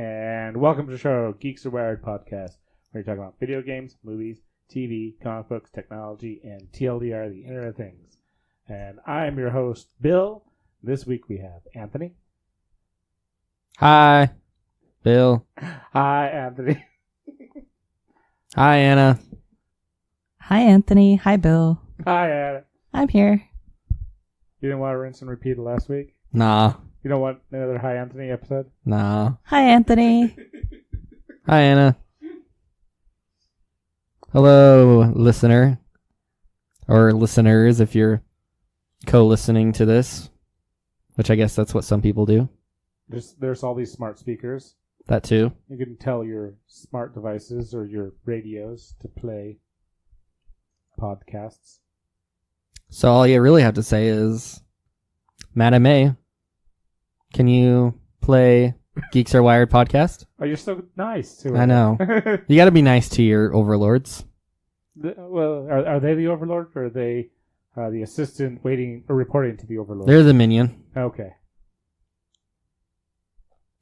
and welcome to the show, Geeks Are Wired podcast, where we talk about video games, movies, TV, comic books, technology, and TLDR, the Internet of Things. And I'm your host, Bill. This week we have Anthony. Hi, Bill. Hi, Anthony. Hi, Anna. Hi, Anthony. Hi, Bill. Hi, Anna. I'm here. You didn't want to rinse and repeat it last week? Nah. You don't want another Hi, Anthony episode? Nah. Hi, Anthony. Hi, Anna. Hello, listener. Or listeners if you're co-listening to this. Which I guess that's what some people do. There's all these smart speakers. That too. You can tell your smart devices or your radios to play podcasts. So all you really have to say is, Madam A, can you play Geeks Are Wired podcast? Oh, you're so nice to I know. You gotta be nice to your overlords. Well, are they the overlord, or are they the assistant waiting or reporting to the overlord? They're the minion. Okay.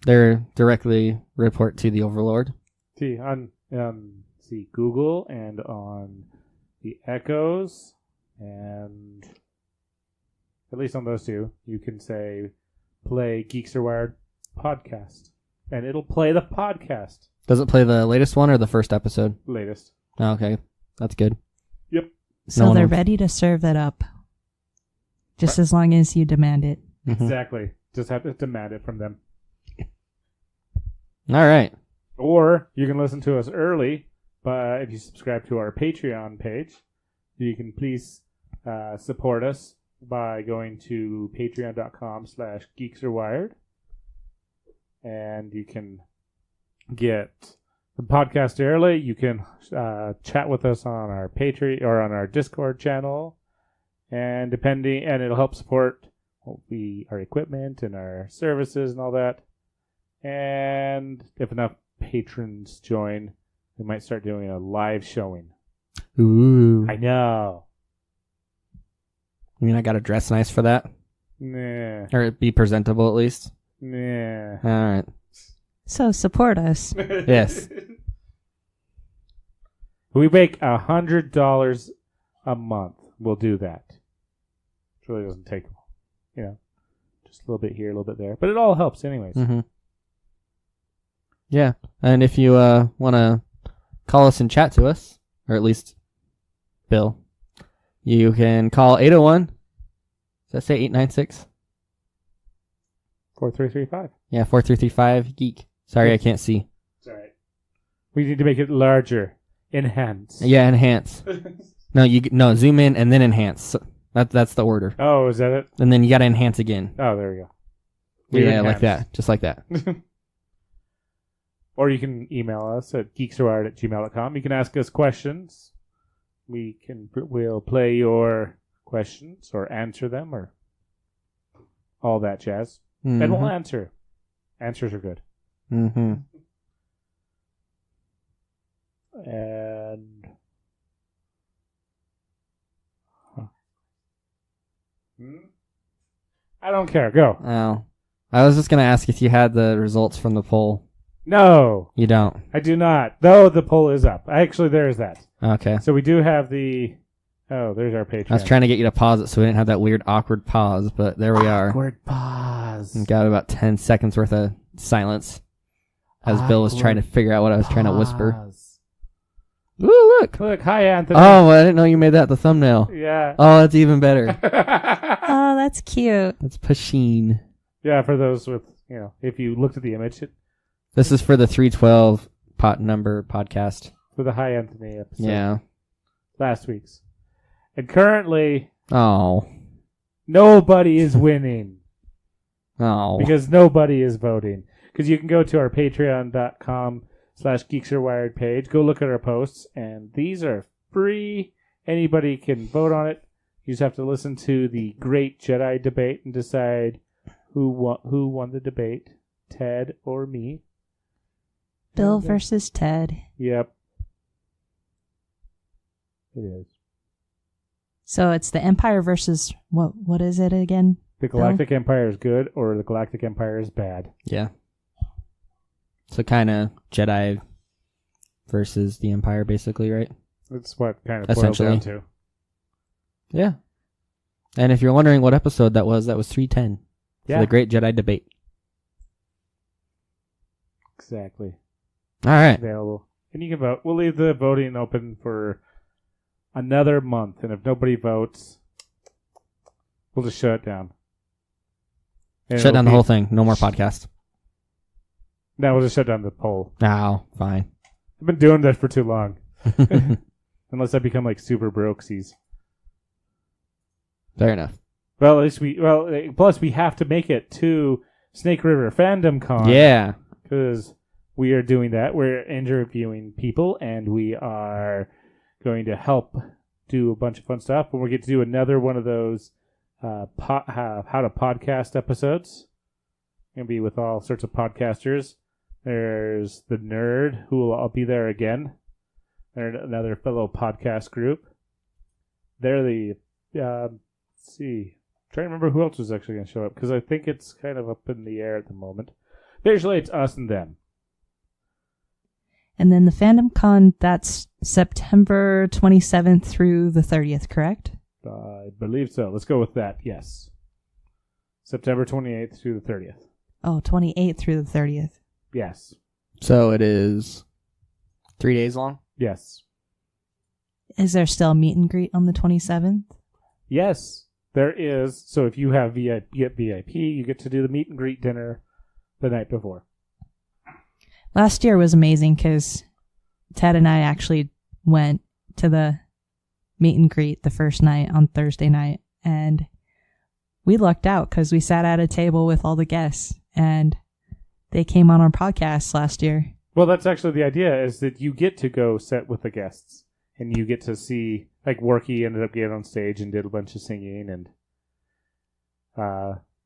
They're directly report to the overlord. See, on Google and on the Echoes, and at least on those two, you can say, play Geeks Are Wired podcast, and it'll play the podcast. Does it play the latest one or the first episode? Latest. Oh, okay. That's good. Yep. So they're ready to serve that up. Just as long as you demand it. Mm-hmm. Exactly. Just have to demand it from them. All right. Or you can listen to us early, but if you subscribe to our Patreon page, you can please support us by going to patreon.com/geeksarewired, and you can get the podcast early. You can chat with us on our Patreon or on our Discord channel, and it'll help support our equipment and our services and all that. And if enough patrons join, we might start doing a live showing. Ooh. I know. I mean, I gotta dress nice for that? Nah. Or be presentable at least? Nah. All right. So support us. Yes. We make $100 a month. We'll do that. It really doesn't take, just a little bit here, a little bit there. But it all helps anyways. Mm-hmm. Yeah. And if you want to call us and chat to us, or at least Bill, you can call 801. Does that say 896? 4335. Yeah, 4335 geek. Sorry, I can't see. It's all right. We need to make it larger. Enhance. Yeah, enhance. No, zoom in and then enhance. That's the order. Oh, is that it? And then you got to enhance again. Oh, there we go. Yeah, like that. Just like that. Or you can email us at geeksarewired@gmail.com. You can ask us questions. We'll play your questions or answer them or all that jazz. Mm-hmm. And we'll answer. Answers are good. Mm-hmm. And I don't care. Go. Oh. I was just going to ask if you had the results from the poll. No. You don't? I do not. Though the poll is up. Actually, there is that. Okay. So we do have the... Oh, there's our Patreon. I was trying to get you to pause it so we didn't have that weird awkward pause, but there we are. Awkward pause. Got about 10 seconds worth of silence as Bill was trying to figure out what I was trying to whisper. Ooh, look. Look, hi, Anthony. Oh, I didn't know you made that the thumbnail. Yeah. Oh, that's even better. Oh, that's cute. That's Pasheen. Yeah, for those with, if you looked at the image, This is for the 312 pot number podcast. for the Hi Anthony episode. Yeah. Last week's. And currently, Oh. nobody is winning. Oh. Because nobody is voting. Because you can go to our patreon.com/geeksarewired page. Go look at our posts. And these are free. Anybody can vote on it. You just have to listen to the Great Jedi Debate and decide who won the debate, Ted or me. Bill versus Ted. Yep. It is. So it's the Empire versus what is it again? The Galactic Empire is good or the Galactic Empire is bad. Yeah. So kind of Jedi versus the Empire, basically, right? That's what kind of boils Essentially. down to. Yeah. And if you're wondering what episode that was 310. Yeah. For the Great Jedi Debate. Exactly. All right. Available. And you can vote. We'll leave the voting open for another month. And if nobody votes, we'll just shut it down. And Shut down the whole thing. No more podcast. No, we'll just shut down the poll. No, fine. I've been doing that for too long. Unless I become like super brokesies. Fair enough. Well, at least plus we have to make it to Snake River Fandom Con. Yeah. Because we are doing that. We're interviewing people, and we are going to help do a bunch of fun stuff. And we get to do another one of those how to podcast episodes. Going to be with all sorts of podcasters. There's the Nerd, who will all be there again. They're another fellow podcast group. They're the let's see. Trying to remember who else was actually going to show up, because I think it's kind of up in the air at the moment. Usually it's us and them. And then the Fandom Con, that's September 27th through the 30th, correct? I believe so. Let's go with that. Yes. September 28th through the 30th. Oh, 28th through the 30th. Yes. So it is 3 days long? Yes. Is there still a meet and greet on the 27th? Yes, there is. So if you have VIP, you get to do the meet and greet dinner the night before. Last year was amazing because Ted and I actually went to the meet and greet the first night on Thursday night, and we lucked out because we sat at a table with all the guests, and they came on our podcast last year. Well, that's actually the idea, is that you get to go sit with the guests, and you get to see, like, Worky ended up getting on stage and did a bunch of singing, and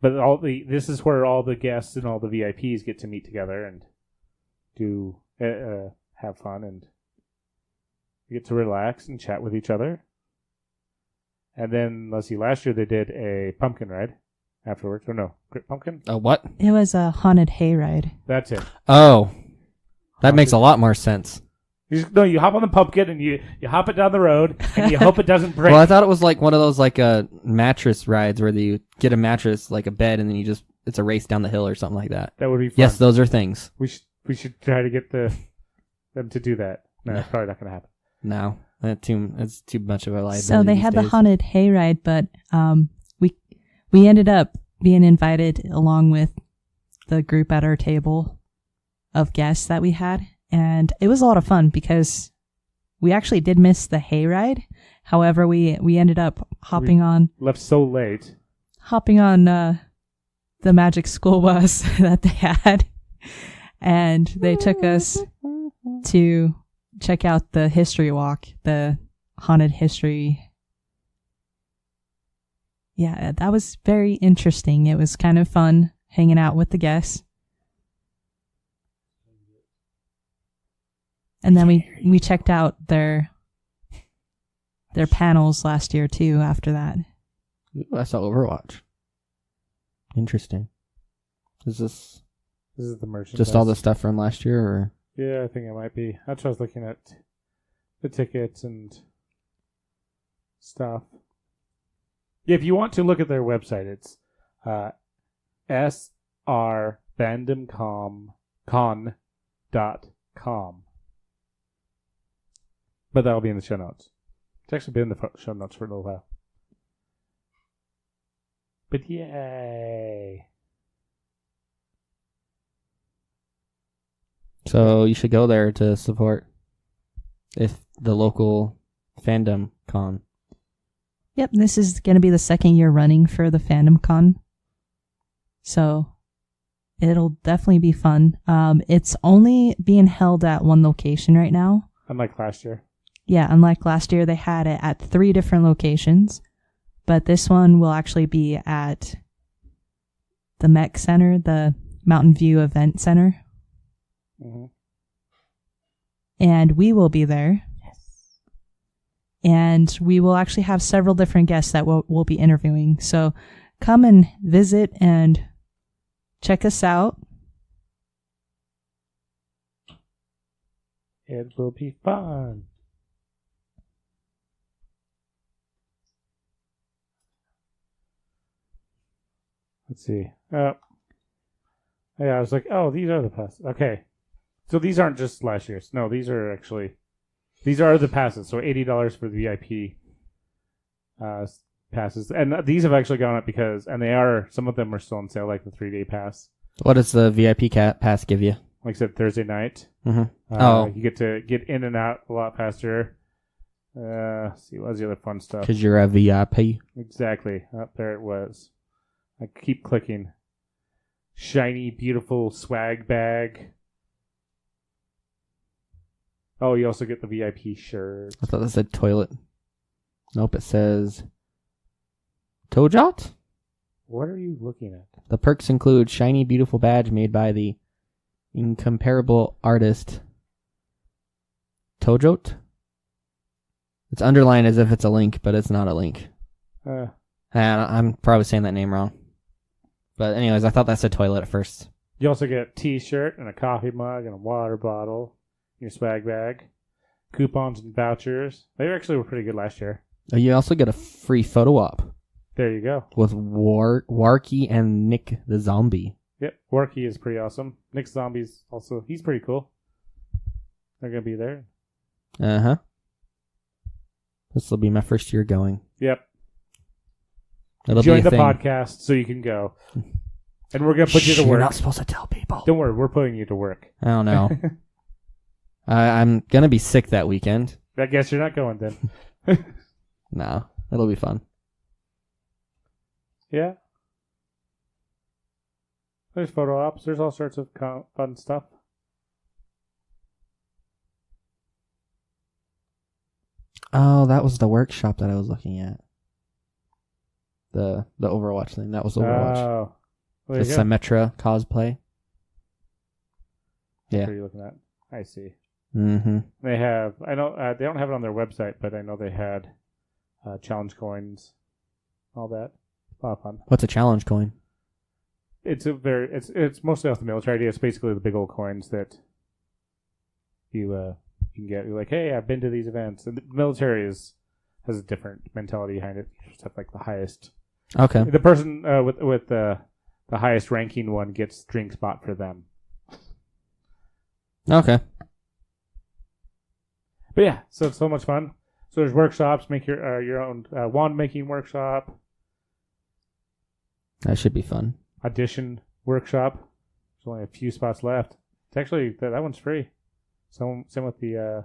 but this is where all the guests and all the VIPs get to meet together and do have fun, and you get to relax and chat with each other. And then, let's see, last year they did a pumpkin ride afterwards. Or no, pumpkin? A what? It was a haunted hayride. That's it. Oh. That makes a lot more sense. You hop on the pumpkin and you hop it down the road and you hope it doesn't break. Well, I thought it was like one of those like mattress rides where you get a mattress, like a bed, and then it's a race down the hill or something like that. That would be fun. Yes, those are things. We should try to get them to do that. No, it's probably not going to happen. No, it's too much of a liability. So they these had days. the haunted hayride, but we ended up being invited along with the group at our table of guests that we had, and it was a lot of fun because we actually did miss the hayride. However, we ended up left so late. Hopping on the magic school bus that they had, and they took us to check out the history walk, the haunted history. Yeah, that was very interesting. It was kind of fun hanging out with the guests. And then we checked out their panels last year too after that. Ooh, I saw Overwatch. Interesting. Is this is the merchandise. Just all the stuff from last year, or? Yeah, I think it might be. That's what I was looking at, the tickets and stuff. Yeah, if you want to look at their website, it's srfandomcon.com. But that'll be in the show notes. It's actually been in the show notes for a little while. But yay. So you should go there to support the local fandom con. Yep, this is going to be the second year running for the Fandom Con. So it'll definitely be fun. It's only being held at one location right now. Unlike last year. Yeah, unlike last year, they had it at 3 different locations. But this one will actually be at the MEC Center, the Mountain View Event Center. Mm-hmm. And we will be there. Yes. And we will actually have several different guests that we'll be interviewing. So come and visit and check us out. It will be fun. Let's see. Yeah, I was like, oh, these are the passes. Okay. So these aren't just last year's. No, these are the passes. So $80 for the VIP passes. And these have actually gone up because, some of them are still on sale, like the 3-day pass. What does the VIP pass give you? Like I said, Thursday night. Mm-hmm. You get to get in and out a lot faster. Let's see, what's the other fun stuff? Because you're a VIP. Exactly. There it was. I keep clicking. Shiny, beautiful swag bag. Oh, you also get the VIP shirt. I thought that said toilet. Nope, it says Tojot? What are you looking at? The perks include shiny, beautiful badge made by the incomparable artist Tojot. It's underlined as if it's a link, but it's not a link. And I'm probably saying that name wrong. But anyways, I thought that said toilet at first. You also get a t-shirt and a coffee mug and a water bottle. Your swag bag. Coupons and vouchers. They actually were pretty good last year. You also get a free photo op. There you go. With Warky and Nick the Zombie. Yep, Warky is pretty awesome. Nick Zombie's also, he's pretty cool. They're going to be there. Uh-huh. This will be my first year going. Yep. It'll Join be the thing. podcast so you can go. And we're going to put you to work. You're not supposed to tell people. Don't worry, we're putting you to work. I don't know. I'm going to be sick that weekend. I guess you're not going then. No, it'll be fun. Yeah. There's photo ops. There's all sorts of fun stuff. Oh, that was the workshop that I was looking at. The Overwatch thing. That was Overwatch. Oh. The Symmetra cosplay. Yeah. What are you looking at? I see. Mm-hmm. They have, I know, they don't have it on their website, but I know they had challenge coins, all that. A lot of fun. What's a challenge coin? It's mostly off the military idea. It's basically the big old coins that you can get. You're like, hey, I've been to these events. And the military has a different mentality behind it. You just have like the highest. Okay. The person with the highest ranking one gets drinks bought for them. Okay. But yeah, so it's so much fun. So there's workshops. Make your own wand making workshop. That should be fun. Audition workshop. There's only a few spots left. It's actually that one's free. So same with the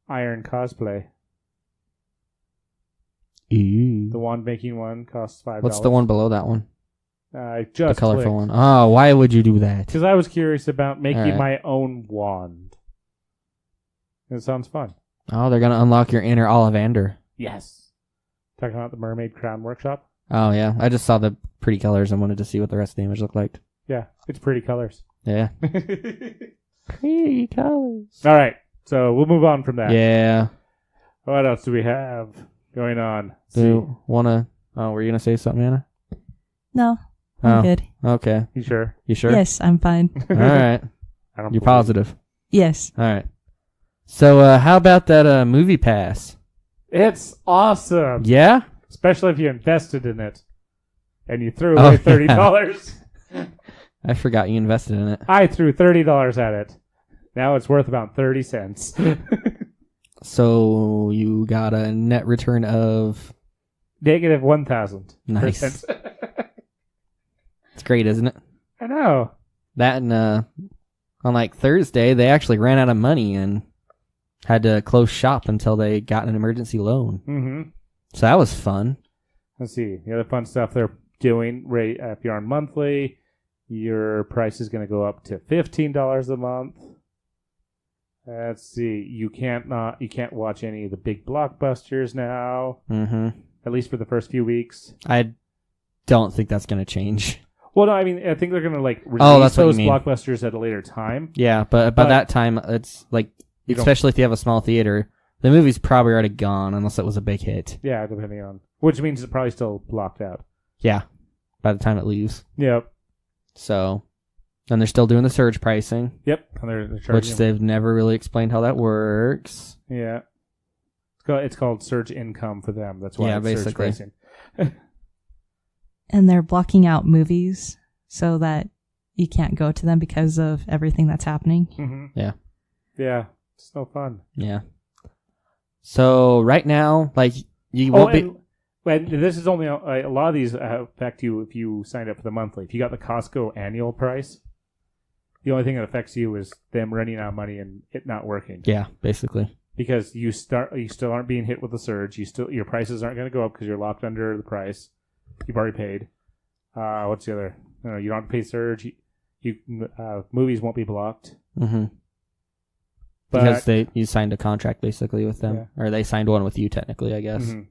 iron cosplay. Ew. The wand making one costs $5. What's the one below that one? I just the colorful clicked. one. Oh, why would you do that? Because I was curious about making All right. my own wand. It sounds fun. Oh, they're gonna unlock your inner Ollivander. Yes. Talking about the Mermaid Crown Workshop. Oh yeah, I just saw the pretty colors and wanted to see what the rest of the image looked like. Yeah, it's pretty colors. Yeah. Pretty colors. All right, so we'll move on from that. Yeah. What else do we have going on? Let's Do see. you wanna? Oh, were you gonna say something, Anna? No, I'm Oh. good. Okay. You sure? You sure? Yes, I'm fine. All right. I don't You're believe- positive. Yes. All right. So, how about that MoviePass? It's awesome. Yeah. Especially if you invested in it and you threw Oh, away $30. I forgot you invested in it. I threw $30 at it. Now it's worth about 30 cents. So you got a net return of Negative 1,000. Nice. It's great, isn't it? I know. That and on like Thursday, they actually ran out of money and had to close shop until they got an emergency loan. Mm-hmm. So that was fun. Let's see. The other fun stuff they're doing, right? If you're on monthly, your price is going to go up to $15 a month. Let's see. You can't watch any of the big blockbusters now. Mm-hmm. At least for the first few weeks. I don't think that's going to change. Well, no, I mean, I think they're going to release that's what you those mean. blockbusters at a later time. Yeah, but by that time, it's like, You don't- especially if you have a small theater, the movie's probably already gone unless it was a big hit. Yeah, depending on which means it's probably still blocked out. Yeah, by the time it leaves. Yep. So, And they're still doing the surge pricing. Yep. And they're Which charging they've never really explained how that works. Yeah. It's called surge income for them. That's why it's surge basically. pricing. And they're blocking out movies so that you can't go to them because of everything that's happening. Mm-hmm. Yeah. Yeah. It's no fun. Yeah. So right now, like, you won't be... And this is only... a lot of these affect you if you signed up for the monthly. If you got the Costco annual price, the only thing that affects you is them running out of money and it not working. Yeah, basically. Because you still aren't being hit with the surge. Your prices aren't going to go up because you're locked under the price. You've already paid. What's the other? No, you don't have to pay surge. Movies won't be blocked. Mm-hmm. But, Because you signed a contract basically with them. Yeah. Or they signed one with you technically, I guess. Mm-hmm.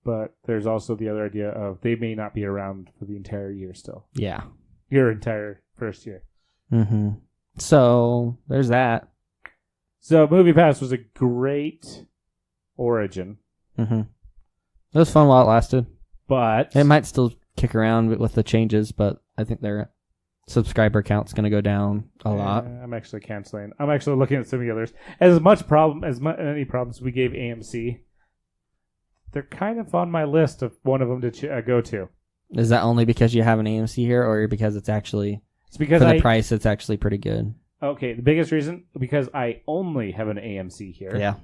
But there's also the other idea of they may not be around for the entire year still. Yeah. Your entire first year. Mm-hmm. So there's that. So MoviePass was a great origin. Mm-hmm. It was fun while it lasted. But It might still kick around with the changes, but I think their subscriber count's going to go down a lot. I'm actually canceling. I'm actually looking at some of the others. As many problems we gave AMC, they're kind of on my list of one of them to go to. Is that only because you have an AMC here, or because it's actually because for the price? It's actually pretty good. Okay, the biggest reason because I only have an AMC here. Yeah.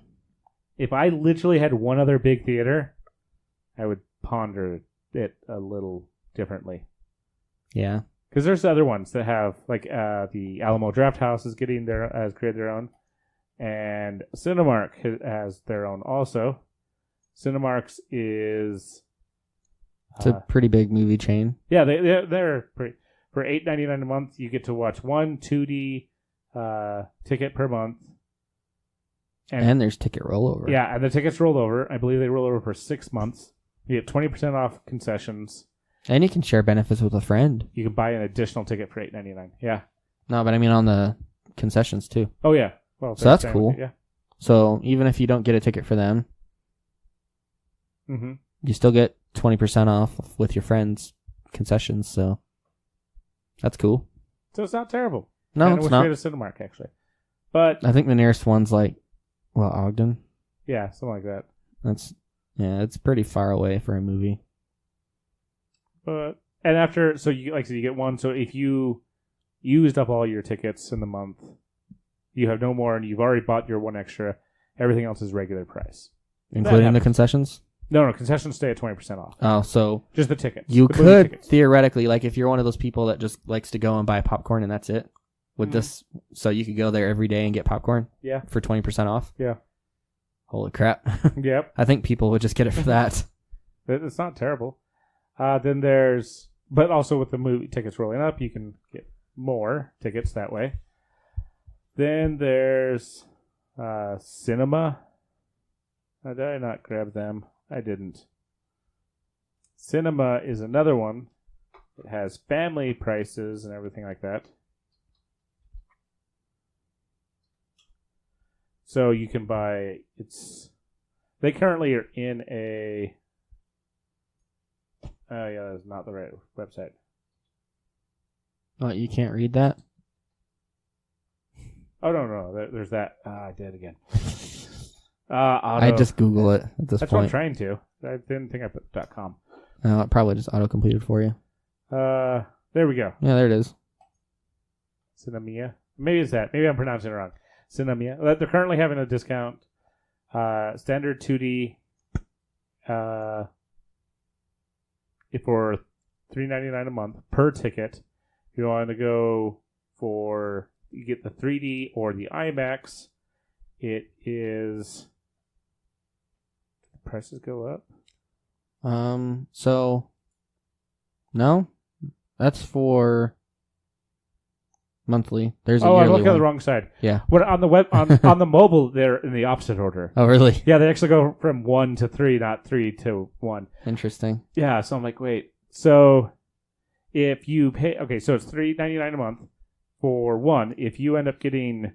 If I literally had one other big theater, I would ponder it a little differently. Yeah. Because there's other ones that have, like, the Alamo Drafthouse has created their own, and Cinemark has their own also. Cinemark's is It's a pretty big movie chain. yeah, they're pretty. For $8.99 a month, you get to watch one 2D ticket per month. And there's ticket rollover. Yeah, and the tickets roll over. I believe they roll over for 6 months. You get 20% off concessions. And you can share benefits with a friend. You can buy an additional ticket for $8.99. Yeah. No, but I mean on the concessions too. Oh, yeah. Well, So that's cool. Yeah. So even if you don't get a ticket for them, Mm-hmm. you still get 20% off with your friends' concessions. So that's cool. So it's not terrible. No, and it's it was not. great at Cinemark, actually. But, I think the nearest one's like, Ogden. yeah, something like that. It's pretty far away for a movie. And after, so you, like I said, you get one. So if you used up all your tickets in the month, you have no more, and you've already bought your one extra. Everything else is regular price. Including the concessions? No, concessions stay at 20% off. Oh, so Just the tickets. you The movie could tickets. theoretically, like if you're one of those people that just likes to go and buy popcorn and that's it, with Mhm. this, so you could go there every day and get popcorn Yeah. for 20% off? Yeah. Holy crap. Yep. I think people would just get it for that. It's not terrible. Then there's, but also with the movie tickets rolling up, you can get more tickets that way. Then there's Cinema. Did I not grab them? I didn't. Cinema is another one. It has family prices and everything like that. So you can buy, they currently are in a, oh yeah, that's not the right website. Oh, you can't read that? Oh, no, there's that. I did again. I just Google it at this That's what I'm point. trying to. I didn't think I put .com. It probably just auto-completed for you. There we go. Yeah, there it is. Sinemia. Maybe it's that. Maybe I'm pronouncing it wrong. Sinemia. They're currently having a discount. Standard 2D for $3.99 a month per ticket. If you want to go for, you get the 3D or the IMAX, it is, the prices go up? So, no, that's for monthly. There's a Oh, I yearly look at the one. wrong side. Yeah. But on the web, on the mobile, they're in the opposite order. Oh, really? Yeah, they actually go from 1 to 3, not 3 to 1. Interesting. Yeah, so I'm like, wait. So if you pay, okay, so it's $3.99 a month for one. If you end up getting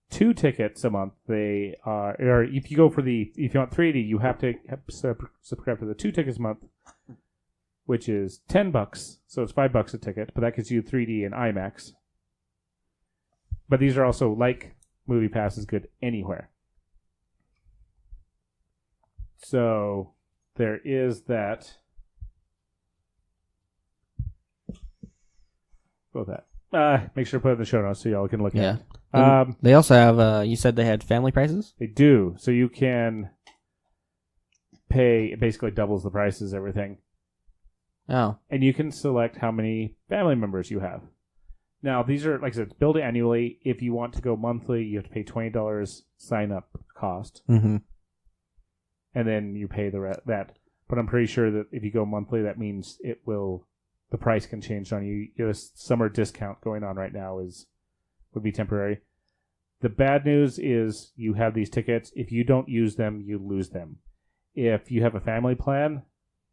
2 tickets a month, they are, or if you go for if you want 3D, you have to subscribe for the 2 tickets a month. which is $10. So it's $5 a ticket, but that gets you 3D and IMAX. But these are also, like MoviePass, is good anywhere. So there is that. Go with that. Make sure to put it in the show notes so y'all can look at it. They also have, you said they had family prices? They do. So you can pay, it basically doubles the prices, everything. Oh. And you can select how many family members you have. Now, these are, like I said, it's billed annually. If you want to go monthly, you have to pay $20 sign-up cost. Mm-hmm. And then you pay that. But I'm pretty sure that if you go monthly, that means the price can change on you. This summer discount going on right now would be temporary. The bad news is you have these tickets. If you don't use them, you lose them. If you have a family plan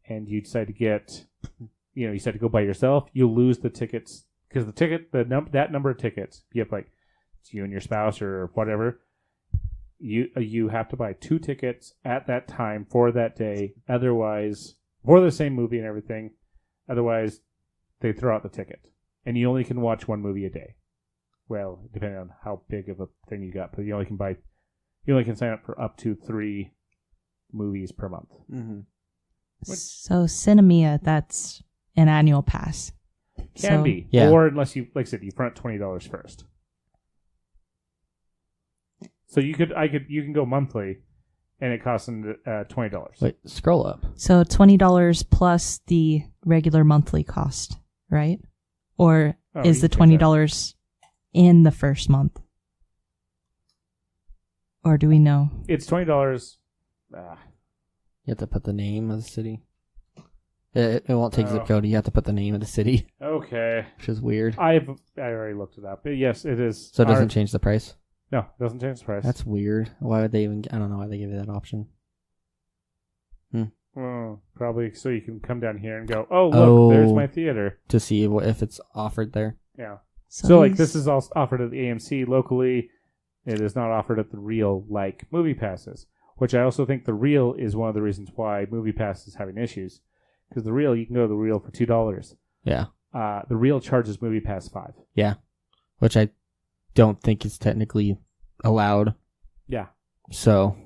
and you decide to get, you decide to go by yourself, you'll lose the tickets. Because that number of tickets, if you have it's you and your spouse or whatever, you have to buy 2 tickets at that time for that day. Otherwise, for the same movie and everything, otherwise they throw out the ticket. And you only can watch 1 movie a day. Well, depending on how big of a thing you got, but you only can sign up for up to 3 movies per month. Mm-hmm. So Sinemia, that's an annual pass. Can be. Yeah. Or unless you, like I said, you front $20 first. So you can go monthly, and it costs them $20. Wait, scroll up. So $20 plus the regular monthly cost, right? Or is the $20 in the first month? Or do we know? It's $20. You have to put the name of the city. It won't take zip code. You have to put the name of the city. Okay. Which is weird. I already looked it up. But yes, it is. So it doesn't change the price? No, it doesn't change the price. That's weird. Why would they even... I don't know why they give you that option. Well, probably so you can come down here and go, oh, look, there's my theater. To see if it's offered there. Yeah. So this is all offered at the AMC locally. It is not offered at the Reel like MoviePass, which I also think the Reel is one of the reasons why MoviePass is having issues. Because the Reel, you can go to the Reel for $2. Yeah. The Reel charges MoviePass $5. Yeah. Which I don't think is technically allowed. Yeah. So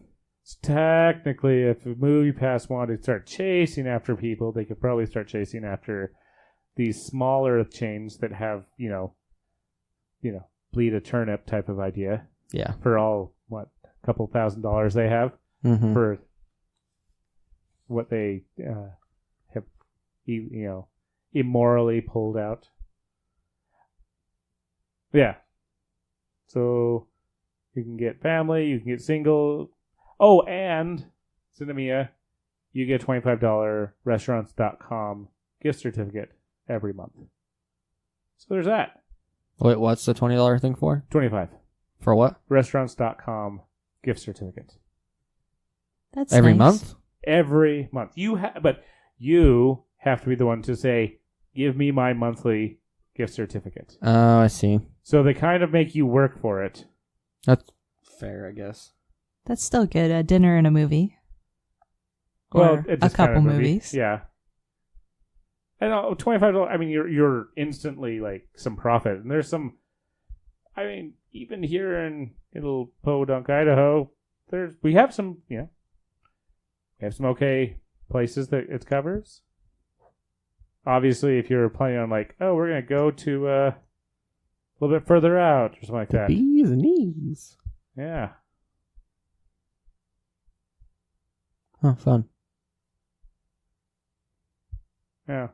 technically, if MoviePass wanted to start chasing after people, they could probably start chasing after these smaller chains that have, bleed a turnip type of idea. Yeah. For all, a couple $1,000s they have for what they have, immorally pulled out. Yeah. So you can get family, you can get single. Oh, and Sinemia, you get a $25 restaurants.com gift certificate every month. So there's that. Wait, what's the $20 thing for? $25. For what? Restaurants.com gift certificate. That's every nice. month? Every month. But you have to be the one to say, give me my monthly gift certificate. Oh, I see. So they kind of make you work for it. That's fair, I guess. That's still good. A dinner and a movie. Or it's a just kind couple of movie. movies. Yeah. And $25, I mean, you're instantly some profit. And there's some, even here in little Podunk, Idaho, we have some, we have some okay places that it covers. Obviously, if you're planning on we're going to go to a little bit further out or something like that. Bees and knees. Yeah. Oh, fun. Yeah.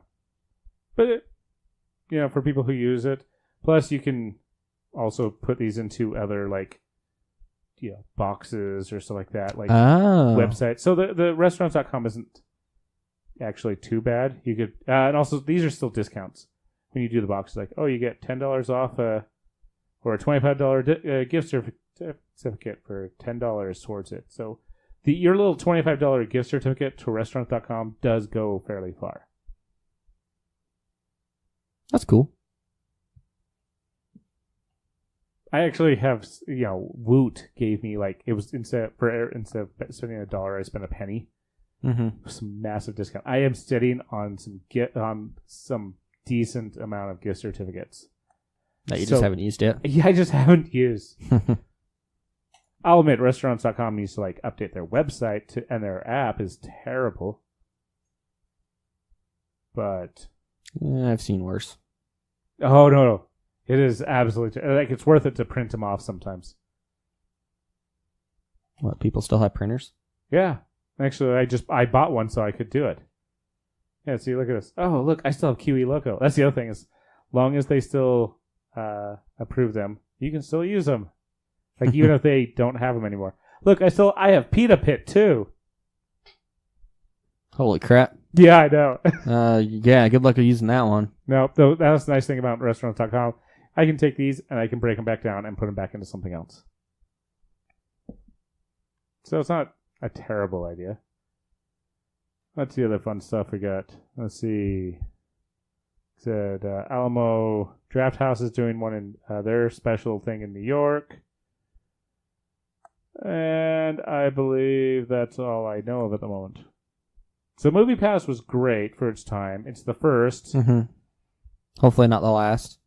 But, for people who use it, plus you can also put these into other, boxes or stuff like that, websites. So the restaurants.com isn't actually too bad. You could, and also these are still discounts when you do the boxes. You get $10 off, or a $25 gift certificate for $10 towards it. So your little $25 gift certificate to restaurants.com does go fairly far. That's cool. I actually have, Woot gave me it was instead of spending $1, I spent a penny. Some massive discount. I am sitting on some decent amount of gift certificates that you just haven't used yet. Yeah, I just haven't used. I'll admit, restaurants.com needs to like update their website and their app is terrible. But I've seen worse. Oh no, it is absolutely like it's worth it to print them off sometimes. What, people still have printers? Yeah, actually, I bought one so I could do it. Yeah, see, look at this. Oh, look, I still have QE Loco. That's the other thing is, long as they still approve them, you can still use them. Like even if they don't have them anymore. Look, I have Pita Pit too. Holy crap! Yeah, I know. Yeah, good luck with using that one. No, though that's the nice thing about restaurants.com. I can take these and I can break them back down and put them back into something else. So it's not a terrible idea. What's the other fun stuff we got? Let's see. Said Alamo Drafthouse is doing one in their special thing in New York. And I believe that's all I know of at the moment. So MoviePass was great for its time. It's the first. Mm-hmm. Hopefully not the last.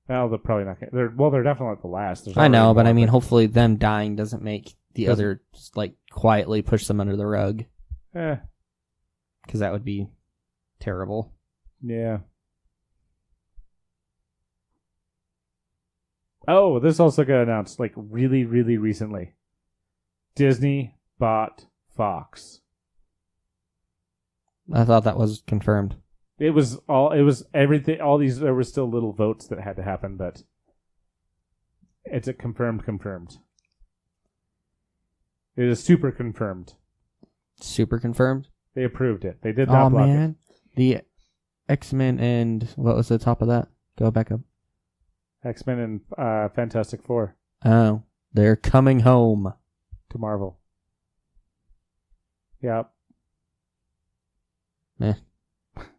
Well, they're probably not. They're definitely not the last. I know, but I mean, hopefully them dying doesn't make the other just like quietly push them under the rug. Because that would be terrible. Yeah. Oh, this also got announced like really, really recently. Disney bought Fox. I thought that was confirmed. It was everything. There were still little votes that had to happen, but it's a confirmed. It is super confirmed. Super confirmed? They approved it. They did not block it. The X-Men and what was the top of that? Go back up. X-Men and Fantastic Four. Oh, they're coming home to Marvel. Yep.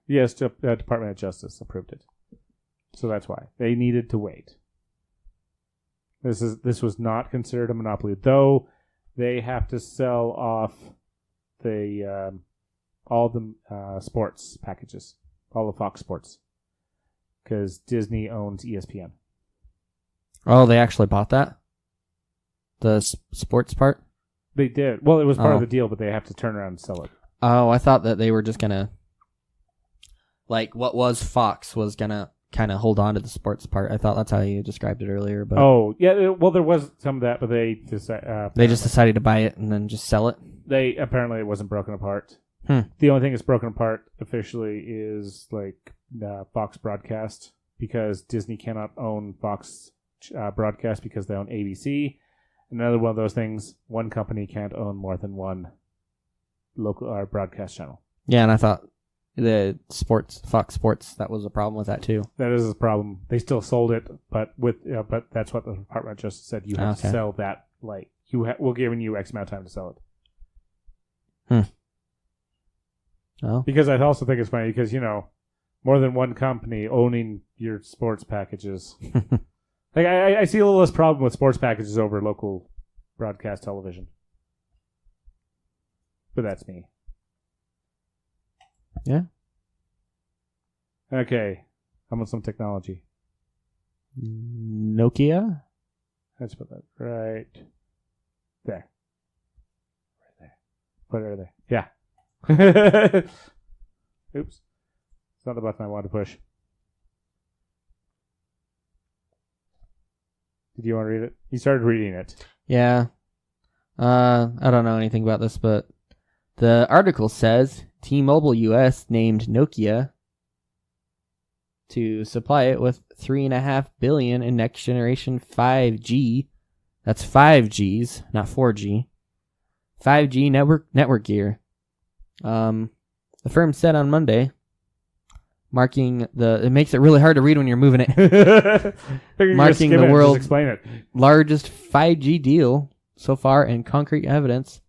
Yes, Department of Justice approved it. So that's why. They needed to wait. This was not considered a monopoly, though they have to sell off the all the sports packages, all the Fox Sports, because Disney owns ESPN. Oh, they actually bought that? The sports part? They did. Well, it was part of the deal, but they have to turn around and sell it. Oh, I thought that they were just going to... Like, what was Fox was going to kind of hold on to the sports part. I thought that's how you described it earlier. But oh, yeah. Well, there was some of that, but they just decided to buy it and then just sell it? Apparently it wasn't broken apart. The only thing that's broken apart officially is like Fox Broadcast, because Disney cannot own Fox Broadcast because they own ABC. Another one of those things, one company can't own more than one local broadcast channel. Yeah, and I thought the Fox Sports, that was a problem with that too. That is a problem. They still sold it, but but that's what the Department of Justice said. You have to sell that. Like we're giving you X amount of time to sell it. Oh. Because I also think it's funny because more than one company owning your sports packages. Like I see a little less problem with sports packages over local broadcast television. But that's me. Yeah. Okay. How about some technology? Nokia? Let's put that right there. Right there. Put it right there. Yeah. Oops. It's not the button I wanted to push. Did you want to read it? You started reading it. Yeah. I don't know anything about this, but the article says T-Mobile US named Nokia to supply it with $3.5 billion in next generation 5G. That's 5Gs, not 4G. 5G network gear. The firm said on Monday, marking it makes it really hard to read when you're moving it. Marking the world's largest 5G deal so far, and concrete evidence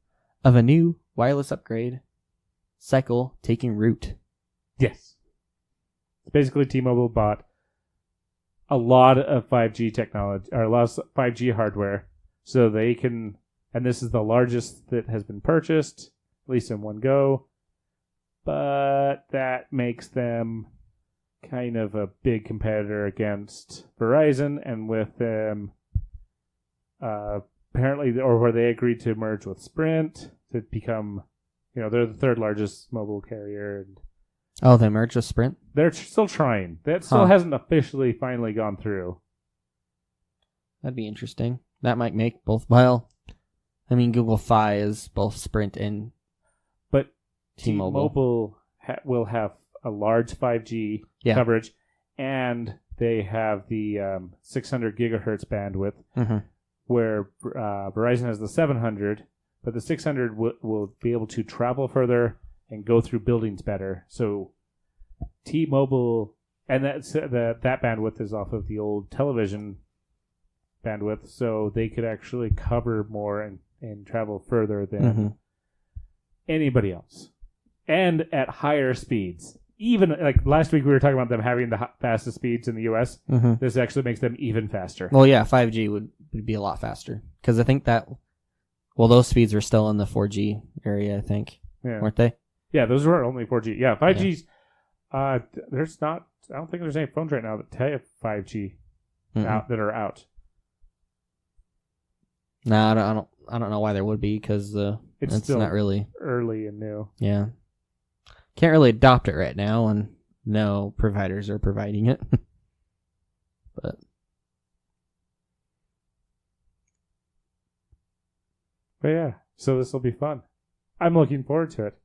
of a new wireless upgrade cycle taking root. Yes. Basically, T-Mobile bought a lot of 5G technology, or a lot of 5G hardware, so they can, and this is the largest that has been purchased, at least in one go. But that makes them kind of a big competitor against Verizon, and with them apparently, or where they agreed to merge with Sprint to become, they're the third largest mobile carrier. And Oh, they merged with Sprint? they're still trying. That still hasn't officially finally gone through. That'd be interesting. That might make both. Well, I mean, Google Fi is both Sprint and But T-Mobile. T-Mobile will have a large 5G coverage, and they have the 600 gigahertz bandwidth, where Verizon has the 700, but the 600 will be able to travel further and go through buildings better. So T-Mobile, and that bandwidth is off of the old television bandwidth, so they could actually cover more and travel further than anybody else, and at higher speeds. Even like last week, we were talking about them having the fastest speeds in the U.S. This actually makes them even faster. Well, yeah, 5G would be a lot faster, because I think those speeds were still in the 4G area, I think, weren't they? Yeah, those were only 4G. Yeah, 5G's. There's not. I don't think there's any phones right now that have 5G that are out. No, I don't know why there would be, because it's still not really early and new. Yeah, can't really adopt it right now, and no providers are providing it. But yeah, so this will be fun. I'm looking forward to it.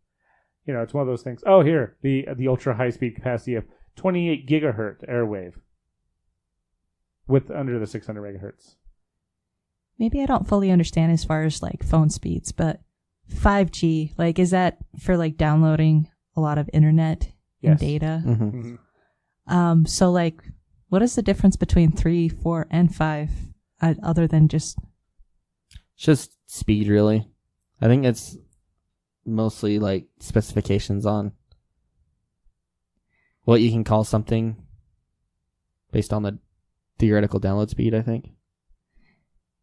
It's one of those things. Oh, here, the ultra high speed capacity of 28 gigahertz airwave with under the 600 megahertz. Maybe I don't fully understand as far as like phone speeds, but 5G, like, is that for like downloading a lot of internet and data? So like, what is the difference between 3, 4, and 5 other than just speed, really? I think it's mostly like specifications on what you can call something based on the theoretical download speed, I think.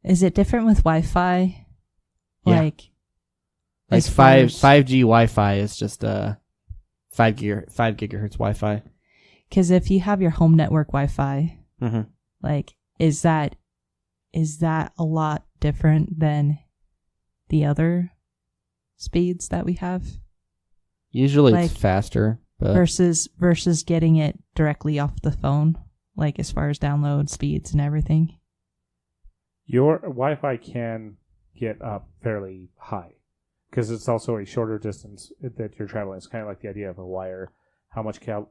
Is it different with Wi-Fi? Yeah. Like 5G Wi-Fi is just 5 gigahertz Wi-Fi. Because if you have your home network Wi-Fi, like, is that a lot different than the other speeds that we have? Usually it's faster, but versus getting it directly off the phone, like as far as download speeds and everything. Your Wi-Fi can get up fairly high because it's also a shorter distance that you're traveling. It's kind of like the idea of a wire. How much can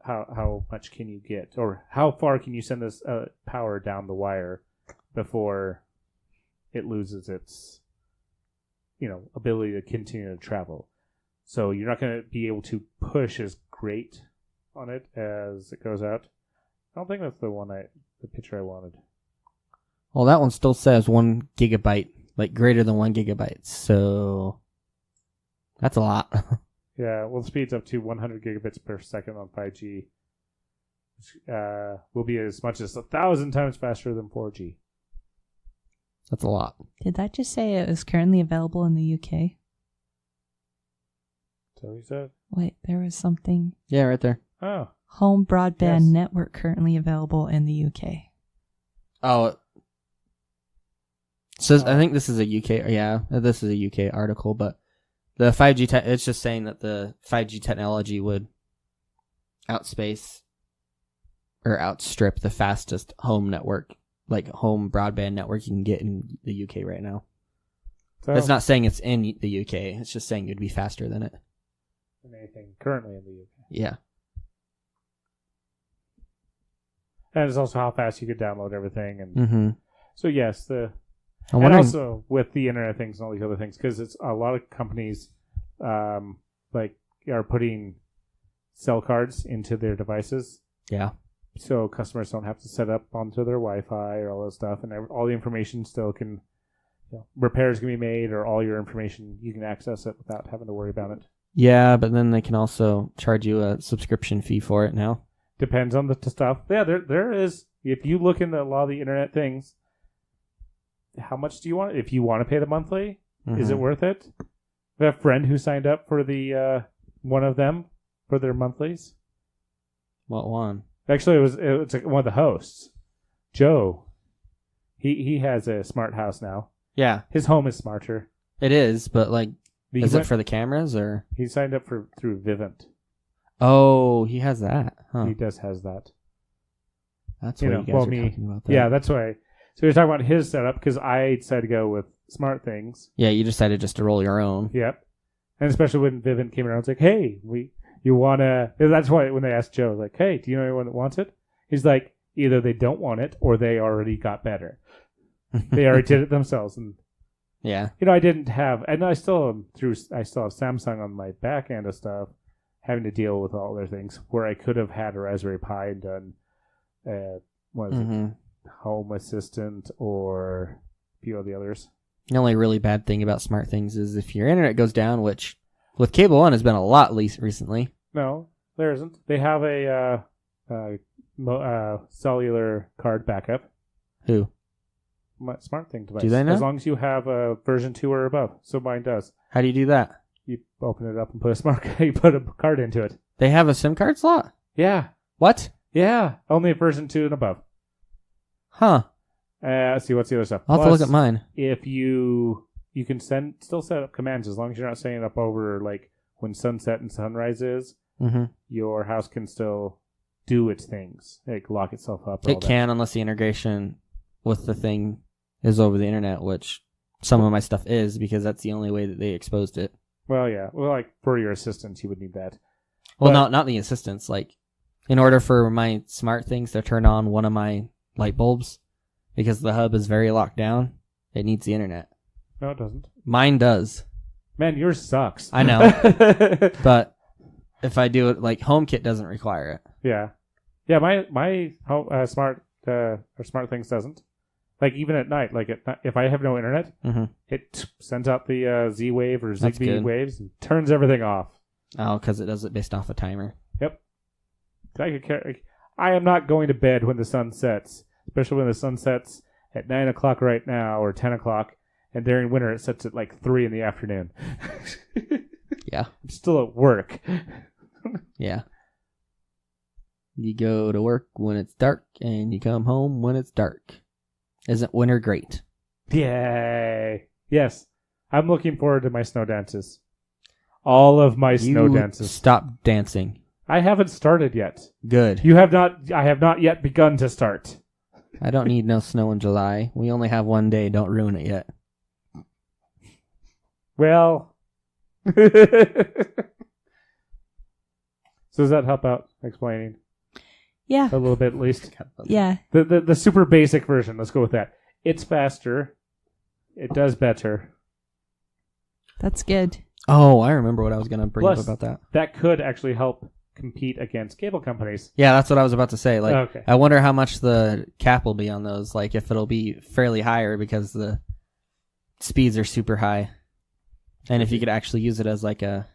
you get, or how far can you send this power down the wire before it loses its ability to continue to travel? So you're not going to be able to push as great on it as it goes out. I don't think that's the picture I wanted. Well, that one still says 1 gigabyte, like greater than 1 gigabyte. So that's a lot. Yeah, well, the speed's up to 100 gigabits per second on 5G, which will be as much as 1,000 times faster than 4G. That's a lot. Did that just say it was currently available in the UK? So you said? Wait, there was something. Yeah, right there. Oh. Home broadband network currently available in the UK. Oh, it says, I think this is a UK. Yeah, this is a UK article, but the 5G. It's just saying that the 5G technology would outstrip the fastest home network, like home broadband network you can get in the UK right now. So, it's not saying it's in the UK. It's just saying it'd be faster than it. Than anything currently in the UK. Yeah. And it's also how fast you could download everything, and so yes, and also with the Internet of Things and all these other things, because it's a lot of companies are putting cell cards into their devices. Yeah. So customers don't have to set up onto their Wi-Fi or all that stuff, and all the information still can, repairs can be made, or all your information, you can access it without having to worry about it. Yeah, but then they can also charge you a subscription fee for it now. Depends on the stuff. Yeah, there is. If you look into a lot of the Internet Things, how much do you want? If you want to pay the monthly, is it worth it? I have a friend who signed up for the one of them for their monthlies. What one? Actually, it's one of the hosts, Joe. He has a smart house now. Yeah, His home is smarter. it is, but like, He is went- it for the cameras or? He signed up through Vivint. Oh, he has that. Huh. He has that. That's You what know, you guys well, are me. talking about. There. Yeah, that's why. So you're talking about his setup because I decided to go with smart things. Yeah, you decided just to roll your own. Yep. And especially when Vivint came around, it's like, hey, you want to... That's why when they asked Joe, like, hey, do you know anyone that wants it? He's like, either they don't want it or they already got better. They already did it themselves. And, Yeah. I didn't have... And I still have Samsung on my back end of stuff, having to deal with all their things, where I could have had a Raspberry Pi and done, what is it? Home Assistant or a few of the others. The only really bad thing about smart things is if your internet goes down, which with Cable One has been a lot least recently. No, there isn't. They have a cellular card backup. Who? Smart thing device. Do they know? As long as you have a version 2 or above. So mine does. How do you do that? You open it up and you put a card into it. They have a SIM card slot? Yeah. What? Yeah. Only version 2 and above. Huh. Let's see, what's the other stuff? I'll have to look at mine. If you can still set up commands as long as you're not setting it up over like when sunset and sunrise is, your house can still do its things, like lock itself up. It can unless the integration with the thing is over the internet, which some of my stuff is because that's the only way that they exposed it. Well, yeah. Well, like for your assistants, you would need that. Well, But- not the assistants. Like, in order for my smart things to turn on one of my light bulbs, because the hub is very locked down, it needs the internet. No, it doesn't. Mine does. Man, yours sucks. I know. But if I do it, like, HomeKit doesn't require it. Yeah. Yeah, my home, smart things doesn't. Like even at night, like if I have no internet, it sends out the Z wave or That's Zigbee good. waves and turns everything off. Oh, because it does it based off a timer. Yep. I am not going to bed when the sun sets, especially when the sun sets at 9 o'clock right now or 10 o'clock, and during winter it sets at like 3 in the afternoon. Yeah. I'm still at work. Yeah. You go to work when it's dark, and you come home when it's dark. Isn't winter great? Yay. Yes. I'm looking forward to my snow dances. All of my snow dances. Stop dancing. I haven't started yet. Good. I have not yet begun to start. I don't need no snow in July. We only have one day. Don't ruin it yet. Well. So does that help out explaining Yeah. a little bit at least? Yeah. The super basic version. Let's go with that. It's faster. It does better. That's good. Oh, I remember what I was going to bring Plus, up about that. That could actually help compete against cable companies. Yeah, that's what I was about to say. Like, Okay. I wonder how much the cap will be on those. Like, if it'll be fairly higher because the speeds are super high, and if you could actually use it as like a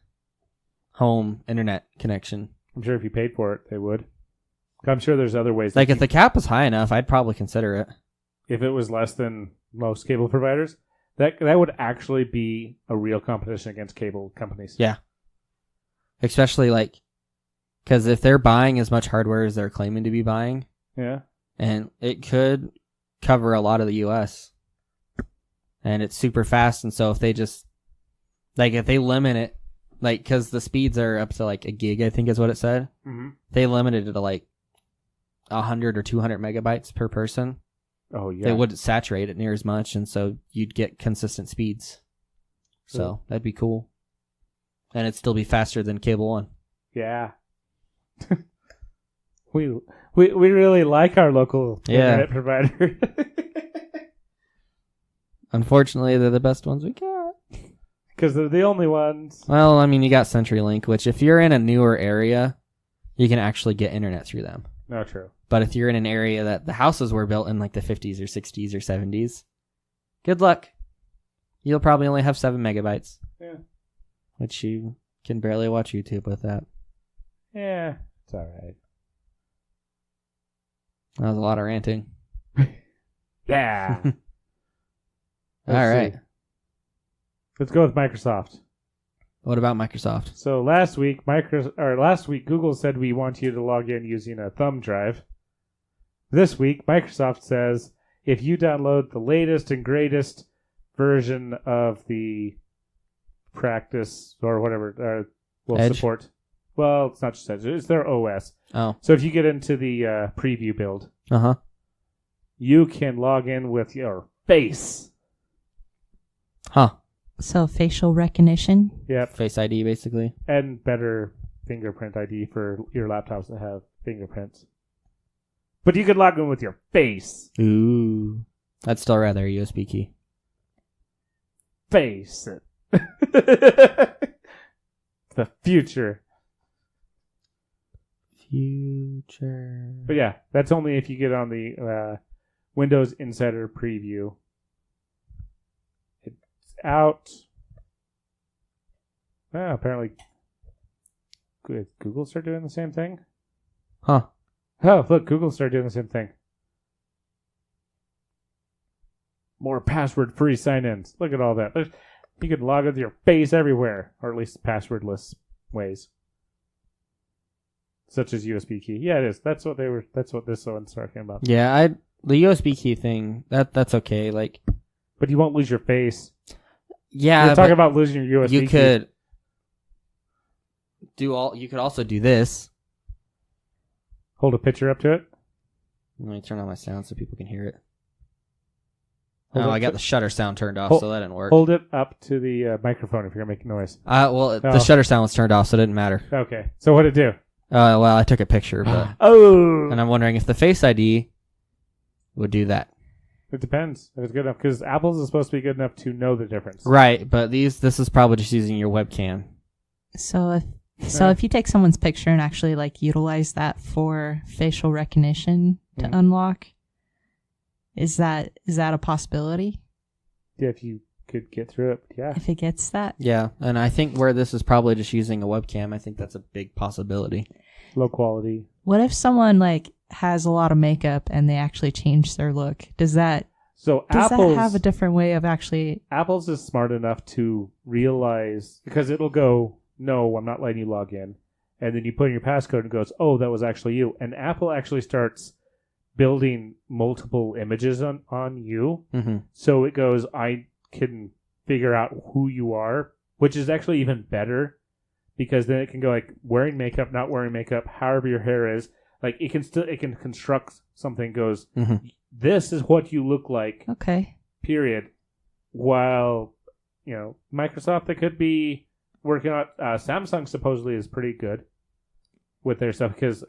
home internet connection. I'm sure if you paid for it, they would. I'm sure there's other ways. Like, if the cap was high enough, I'd probably consider it. If it was less than most cable providers, that would actually be a real competition against cable companies. Yeah. Especially, like, because if they're buying as much hardware as they're claiming to be buying, Yeah. and it could cover a lot of the U.S., and it's super fast, and so if they just, like, if they limit it, like, because the speeds are up to, like, a gig, I think is what it said. Mm-hmm. They limited it to, like, 100 or 200 megabytes per person. Oh, yeah. They wouldn't saturate it near as much, and so you'd get consistent speeds. So that'd be cool. And it'd still be faster than Cable One. Yeah. we really like our local internet provider. Unfortunately, they're the best ones we got. Because they're the only ones. Well, I mean, you got CenturyLink, which if you're in a newer area, you can actually get internet through them. No, true. But if you're in an area that the houses were built in like the 50s or 60s or 70s, good luck. You'll probably only have 7 megabytes. Yeah. Which you can barely watch YouTube with that. Yeah, it's all right. That was a lot of ranting. Yeah. All right. Let's go with Microsoft. What about Microsoft? So last week Google said we want you to log in using a thumb drive. This week, Microsoft says if you download the latest and greatest version of the practice or whatever will Edge? support. Well, it's not just Edge. It's their OS. Oh. So if you get into the preview build, Uh-huh. you can log in with your face. Huh. So facial recognition. Yep. Face ID, basically. And better fingerprint ID for your laptops that have fingerprints. But you can log in with your face. Ooh. I'd still rather a USB key. Face it. The future. Future. But yeah, that's only if you get on the Windows Insider Preview. It's out. Apparently, Google start doing the same thing. Huh. Oh, look, Google started doing the same thing. More password-free sign-ins. Look at all that. You can log with your face everywhere, or at least passwordless ways, such as USB key. Yeah, it is. That's what this one's talking about. Yeah, the USB key thing. That's okay. Like, but you won't lose your face. yeah, You're talking about losing your USB. You could do all. You could also do this. Hold a picture up to it. Let me turn on my sound so people can hear it. Hold Oh, up I got to- the shutter sound turned off, Hold- so that didn't work. Hold it up to the microphone if you're gonna make noise. Well, Oh. the shutter sound was turned off, so it didn't matter. Okay. So what'd it do? Well, I took a picture, but Oh. and I'm wondering if the Face ID would do that. It depends if it's good enough, because Apple's is supposed to be good enough to know the difference. Right, but this is probably just using your webcam. So if you take someone's picture and actually like utilize that for facial recognition to Mhm. unlock, is that a possibility? Yeah, if you could get through it. Yeah. If it gets that? Yeah, and I think where this is probably just using a webcam, I think that's a big possibility. Low quality. What if someone like has a lot of makeup and they actually change their look? Does that Apple's have a different way of actually? Apple's is smart enough to realize, because it'll go, no, I'm not letting you log in. And then you put in your passcode and it goes, oh, that was actually you. And Apple actually starts building multiple images on you. Mm-hmm. So it goes, I can figure out who you are, which is actually even better, because then it can go like wearing makeup, not wearing makeup, however your hair is. Like it can construct something, goes, Mm-hmm. this is what you look like. Okay. Period. While, Microsoft, they could be working on, Samsung supposedly is pretty good with their stuff, because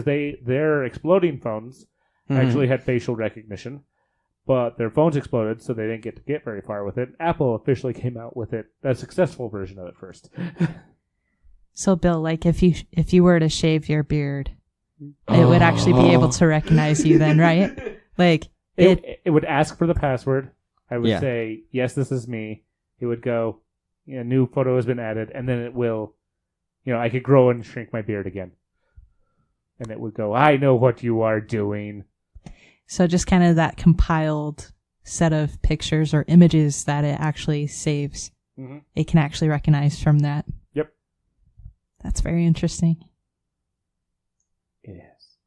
their exploding phones actually had facial recognition, but their phones exploded, so they didn't get very far with it. Apple officially came out with it, a successful version of it first. So Bill, like if you were to shave your beard, it would actually be able to recognize you then, right? Like it would ask for the password. I would Yeah. say, yes, this is me. It would go, new photo has been added, and then it will, I could grow and shrink my beard again. And it would go, I know what you are doing. So just kind of that compiled set of pictures or images that it actually saves. Mm-hmm. It can actually recognize from that. Yep. That's very interesting. Yes.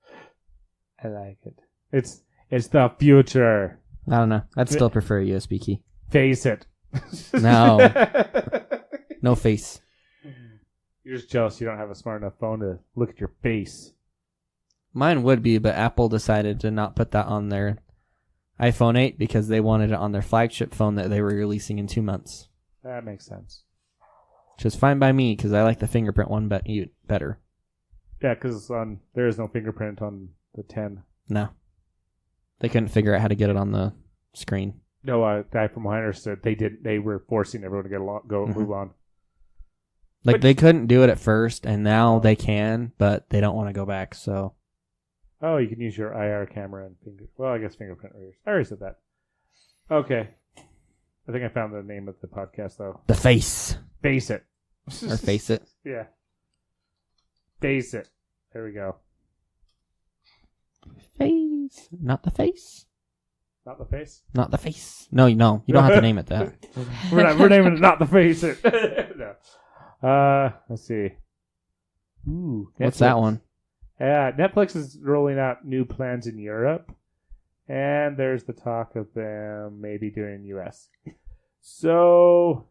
I like it. It's the future. I don't know. I'd still prefer a USB key. Face it. No. No face. You're just jealous you don't have a smart enough phone to look at your face. Mine would be, but Apple decided to not put that on their iPhone 8 because they wanted it on their flagship phone that they were releasing in 2 months. That makes sense. Which is fine by me because I like the fingerprint one better. Yeah, because there is no fingerprint on the 10. No. They couldn't figure out how to get it on the screen. No, a guy from Heiner said they were forcing everyone to move on. Like, But- they couldn't do it at first, and now they can, but they don't want to go back, so... Oh, you can use your IR camera and I guess fingerprint readers. I already said that. Okay. I think I found the name of the podcast, though. The face. Face it. Or face it. Yeah. Face it. There we go. Face. Not the face. Not the face? Not the face. No, you don't have to name it that. We're naming it Not the Face It. No. Let's see. Ooh, What's Netflix. that one? Netflix is rolling out new plans in Europe, and there's the talk of them maybe doing US. So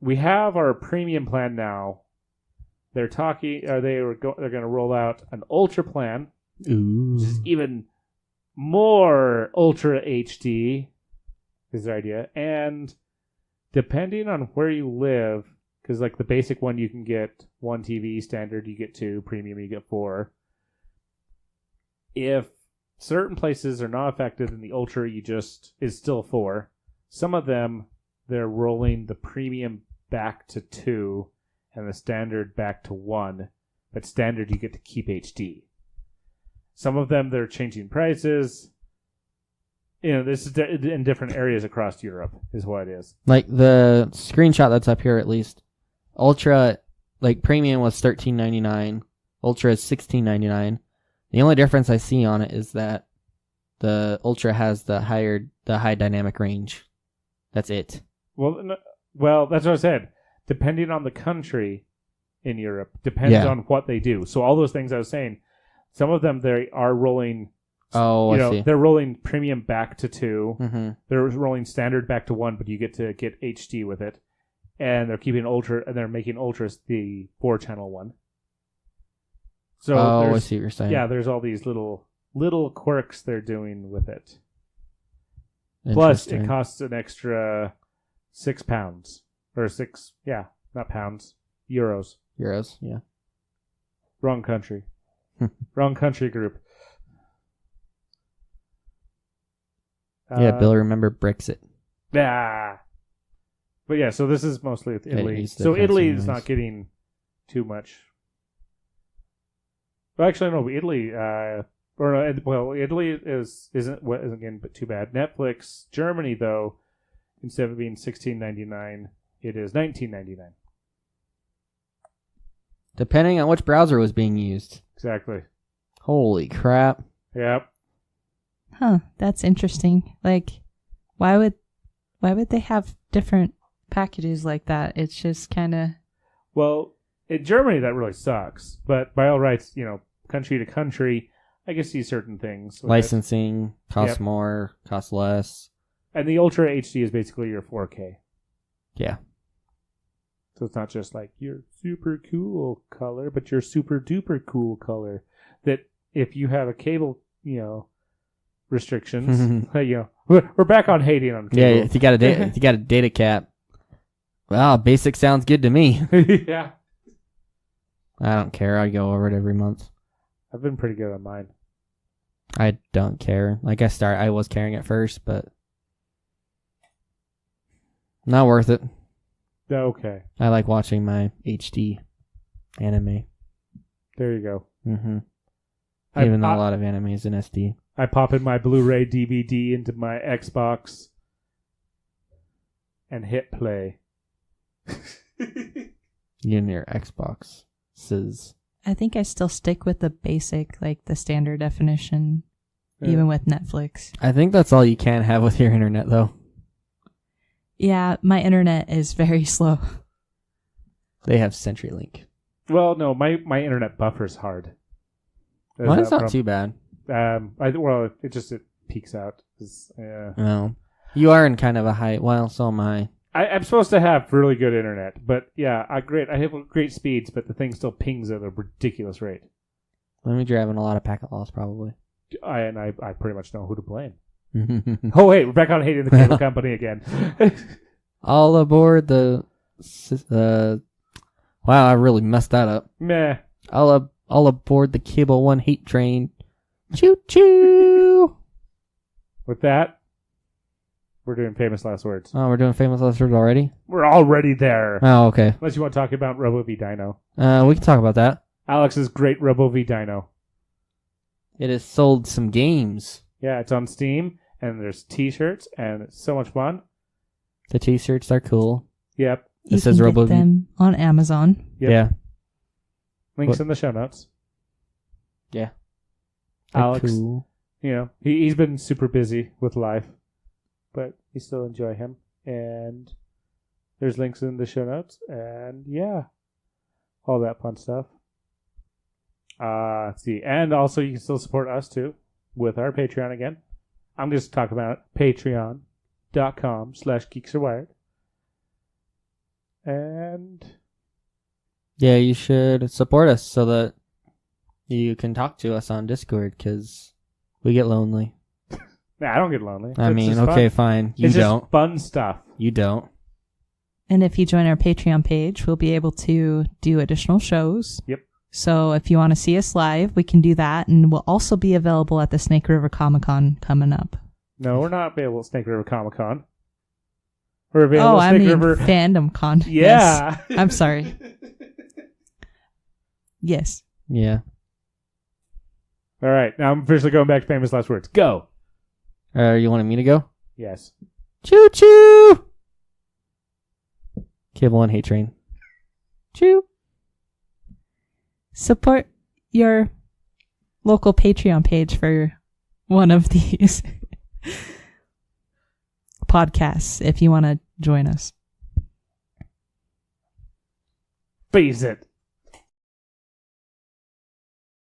we have our premium plan now. They're talking. They're going to roll out an ultra plan, Ooh. which is even more ultra HD. Is their idea, and depending on where you live, because like the basic one you can get 1 TV, standard you get 2, premium you get 4. If certain places are not affected, then the ultra is still 4. Some of them they're rolling the premium back to 2 and the standard back to 1, but standard you get to keep HD. Some of them they're changing prices. This is in different areas across Europe is what it is. Like the screenshot that's up here, at least. Ultra, like premium was $13.99. Ultra is $16.99. The only difference I see on it is that the Ultra has the high dynamic range. That's it. Well, that's what I said. Depending on the country in Europe, depends on what they do. So all those things I was saying, some of them they are rolling. Oh, I see. They're rolling premium back to 2. Mm-hmm. They're rolling standard back to 1, but you get to get HD with it. And they're keeping ultra, and they're making ultras the 4-channel one. So I see what you're saying. Yeah, there's all these little quirks they're doing with it. Plus, it costs an extra £6 or not pounds, euros. Euros, yeah. Wrong country. Wrong country group. Yeah, Bill, remember Brexit. Yeah. But yeah, so this is mostly with Italy. So Italy is not getting too much. Well, actually, no. Italy, Italy isn't getting too bad. Netflix, Germany though, instead of being $16.99, it is $19.99. Depending on which browser was being used. Exactly. Holy crap. Yep. Huh, that's interesting. Like, why would they have different packages like that? It's just kind of... Well, in Germany, that really sucks. But by all rights, country to country, I can see certain things. Licensing costs more, costs less. And the Ultra HD is basically your 4K. Yeah. So it's not just like your super cool color, but your super duper cool color. That if you have a cable, restrictions, we're back on hating on cable. Yeah, if you got a data cap. Well, basic sounds good to me. Yeah. I don't care. I go over it every month. I've been pretty good on mine. I don't care. Like I was caring at first, but not worth it. Okay. I like watching my HD anime. There you go. Mm-hmm. Even though a lot of anime is in SD. I pop in my Blu-ray DVD into my Xbox and hit play. You and your Xboxes. I think I still stick with the basic, like the standard definition, even with Netflix. I think that's all you can have with your internet, though. Yeah, my internet is very slow. They have CenturyLink. Well, no, my internet buffers hard. Mine's not too bad. It peaks out. No. You are in kind of a high... Well, so am I. I'm supposed to have really good internet, but yeah, I have great speeds, but the thing still pings at a ridiculous rate. Let me driving a lot of packet loss, probably. I pretty much know who to blame. Oh, wait, we're back on hating the cable company again. All aboard the... wow, I really messed that up. Meh. All aboard the Cable One hate train. Choo-choo! With that, we're doing famous last words. Oh, we're doing famous last words already? We're already there. Oh, okay. Unless you want to talk about Robo V Dino. We can talk about that. Alex's great Robo V Dino. It has sold some games. Yeah, it's on Steam, and there's T-shirts, and it's so much fun. The T-shirts are cool. Yep. You can get them on Amazon. Yep. Yeah. Links in the show notes. Yeah. Alex, cool. He's been super busy with life, but we still enjoy him. And There's links in the show notes. And yeah, all that fun stuff. Let's see. And also, you can still support us too with our Patreon again. I'm just talking about patreon.com/geeksarewired. And Yeah, you should support us so that you can talk to us on Discord, because we get lonely. I don't get lonely. I mean, okay, fine. You it's don't. Just fun stuff. You don't. And if you join our Patreon page, we'll be able to do additional shows. Yep. So if you want to see us live, we can do that. And we'll also be available at the Snake River Comic-Con coming up. No, we're not available at Snake River Comic Con. We're available at Snake River Fandom Con. Yeah. Yes. I'm sorry. Yes. Yeah. All right. Now I'm officially going back to famous last words. Go. You wanted me to go? Yes. Choo choo! Cable and Hate Train. Choo. Support your local Patreon page for one of these podcasts if you want to join us. Face it.